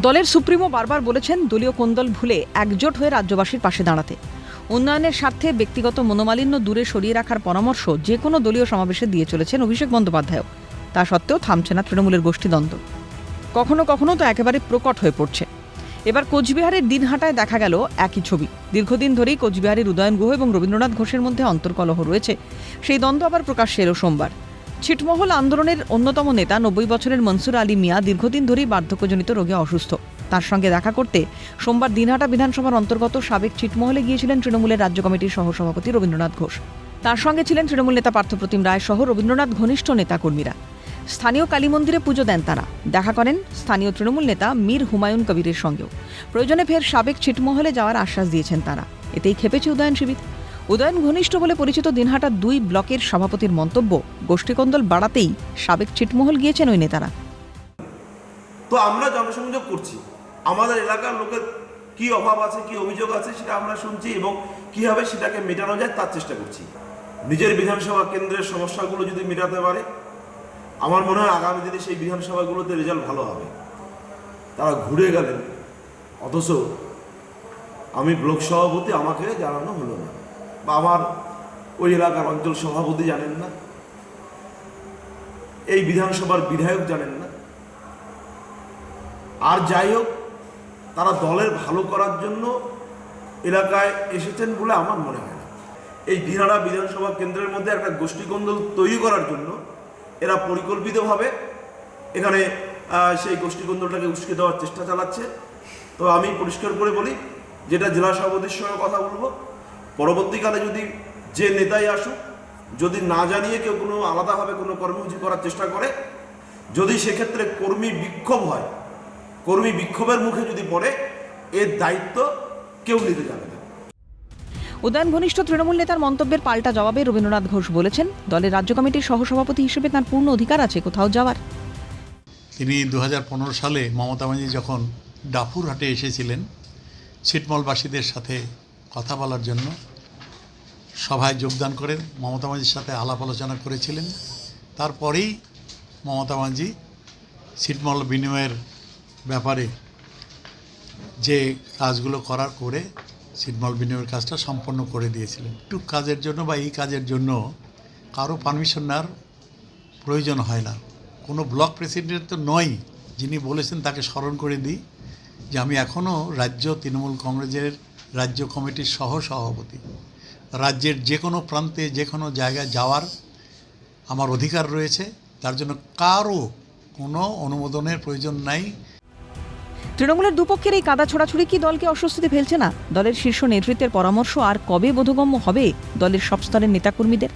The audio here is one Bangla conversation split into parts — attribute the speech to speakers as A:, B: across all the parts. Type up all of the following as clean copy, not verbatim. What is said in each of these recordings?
A: দলের সুপ্রিমো বারবার বলেছেন দলীয় কোন্দল ভুলে একজোট হয়ে রাজ্যবাসীর পাশে দাঁড়াতে। উন্নয়নের স্বার্থে ব্যক্তিগত মনোমালিন্য দূরে সরিয়ে রাখার পরামর্শ যে কোনো দলীয় সমাবেশে দিয়ে চলেছেন অভিষেক বন্দ্যোপাধ্যায়। তা সত্ত্বেও থামছে না তৃণমূলের গোষ্ঠীদ্বন্দ্ব, কখনো কখনো তো একেবারে প্রকট হয়ে পড়ছে। এবার কোচবিহারের দিনহাটায় দেখা গেল একই ছবি। দীর্ঘদিন ধরেই কোচবিহারের উদয়ন গুহ এবং রবীন্দ্রনাথ ঘোষের মধ্যে অন্তর্কলহ রয়েছে। সেই দ্বন্দ্ব আবার প্রকাশ্যে এলো সোমবার। ছিটমহল আন্দোলনের অন্যতম নেতা ৯০ বছরের মনসুর আলী মিয়া দীর্ঘদিন ধরেই বার্ধক্যজনিত রোগে অসুস্থ। তার সঙ্গে দেখা করতে সোমবার দিনহাটা বিধানসভার অন্তর্গত সাবেক ছিটমহলে গিয়েছিলেন তৃণমূলের রাজ্য কমিটির সহসভাপতি রবীন্দ্রনাথ ঘোষ। তার সঙ্গে ছিলেন তৃণমূল নেতা পার্থপ্রতিম রায় সহ রবীন্দ্রনাথ ঘনিষ্ঠ নেতাকর্মীরা। স্থানীয় কালী মন্দিরে পুজো দেন তারা। দেখা করেন স্থানীয় তৃণমূল নেতা মীর হুমায়ুন কবিরের সঙ্গেও। প্রয়োজনে ফের সাবেক ছিটমহলে যাওয়ার আশ্বাস দিয়েছেন তারা। এতেই খেপেছে উদয়ন শিবির। উদয়ন ঘনিষ্ঠ বলে পরিচিত দিনহাটা ২ ব্লকের সভাপতির মন্তব্য, গোষ্ঠীকন্দল বাড়াতেই সাবেক ছিটমহল গিয়েছেন ওই নেতারা।
B: তো আমরা জনসংযোগ করছি, আমাদের এলাকার লোকের কি অভাব আছে, কি অভিযোগ আছে সেটা আমরা শুনছি এবং কিভাবে সেটাকে মেটানো যায় তার চেষ্টা করছি। নিজের বিধানসভা কেন্দ্রের সমস্যাগুলো যদি মেটাতে পারে, আমার মনে হয় আগামী দিনে সেই বিধানসভাগুলোতে রেজাল্ট ভালো হবে। তারা ঘুরে গেলেন, অথচ আমি ব্লক সভাপতি, আমাকে জানানো হলো না, বা আমার ওই এলাকার অঞ্চল সভাপতি জানেন না, এই বিধানসভার বিধায়ক জানেন না। আর যাই হোক, তারা দলের ভালো করার জন্য এলাকায় এসেছেন বলে আমার মনে হয় না। এই দিনহাটা বিধানসভা কেন্দ্রের মধ্যে একটা গোষ্ঠীকন্দল তৈরি করার জন্য এরা পরিকল্পিতভাবে এখানে সেই গোষ্ঠীকন্দলটাকে উস্কে দেওয়ার চেষ্টা চালাচ্ছে। তো আমি পরিষ্কার করে বলি, যেটা জেলা সভাপতির সঙ্গে কথা বলবো, পরবর্তীকালে যদি যে নেতাই আসুক, যদি না জানিয়ে কেউ কোনো আলাদাভাবে কোনো কর্মসূচি করার চেষ্টা করে, যদি সেক্ষেত্রে কর্মী বিক্ষোভ হয়, কর্মী বিক্ষোভের মুখে যদি পড়ে, এর দায়িত্ব কেউ নিতে যাবে না।
A: উদয়ন ঘনিষ্ঠ তৃণমূল নেতার মন্তব্যের পাল্টা জবাবে রবীন্দ্রনাথ ঘোষ বলেছেন, দলের রাজ্য কমিটির সহসভাপতি হিসেবে তাঁর পূর্ণ অধিকার আছে কোথাও যাওয়ার।
C: তিনি 2015 সালে মমতা ব্যানার্জি যখন ডাফুরহাটে এসেছিলেন ছিটমহলবাসীদের সাথে কথা বলার জন্য, সভায় যোগদান করে মমতা ব্যানার্জির সাথে আলাপ আলোচনা করেছিলেন। তারপরেই মমতা ব্যানার্জি ছিটমহল বিনিময়ের ব্যাপারে যে কাজগুলো করার করে ছিটমহল বিনিময়ের কাজটা সম্পন্ন করে দিয়েছিলেন। একটু কাজের জন্য বা এই কাজের জন্য কারো পারমিশন নেওয়ার প্রয়োজন হয় না। কোনো ব্লক প্রেসিডেন্ট তো নয়, যিনি বলেছেন তাকে স্মরণ করে দিই যে আমি এখনও রাজ্য তৃণমূল কংগ্রেসের রাজ্য কমিটির সহসভাপতি। রাজ্যের যে কোনো প্রান্তে যে কোনো জায়গায় যাওয়ার আমার অধিকার রয়েছে, তার জন্য কারও কোনো অনুমোদনের প্রয়োজন নাই।
A: তৃণমূলের দুপক্ষের এই কাদা ছোড়াছুড়ি কি দলকে অস্বস্তিতে ফেলছে না? দলের শীর্ষ নেতৃত্বের পরামর্শ আর কবে বোধগম্য হবে দলের সব স্তরের নেতাকর্মীদের?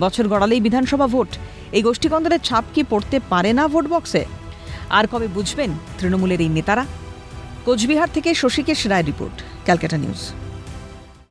A: বছর গড়ালেই বিধানসভা ভোট, এই গোষ্ঠীকন্দলের ছাপ কি পড়তে পারে না ভোট বক্সে? আর কবে বুঝবেন তৃণমূলের এই নেতারা? কোচবিহার থেকে শশীকেশ রায় রিপোর্ট, ক্যালকাটা নিউজ।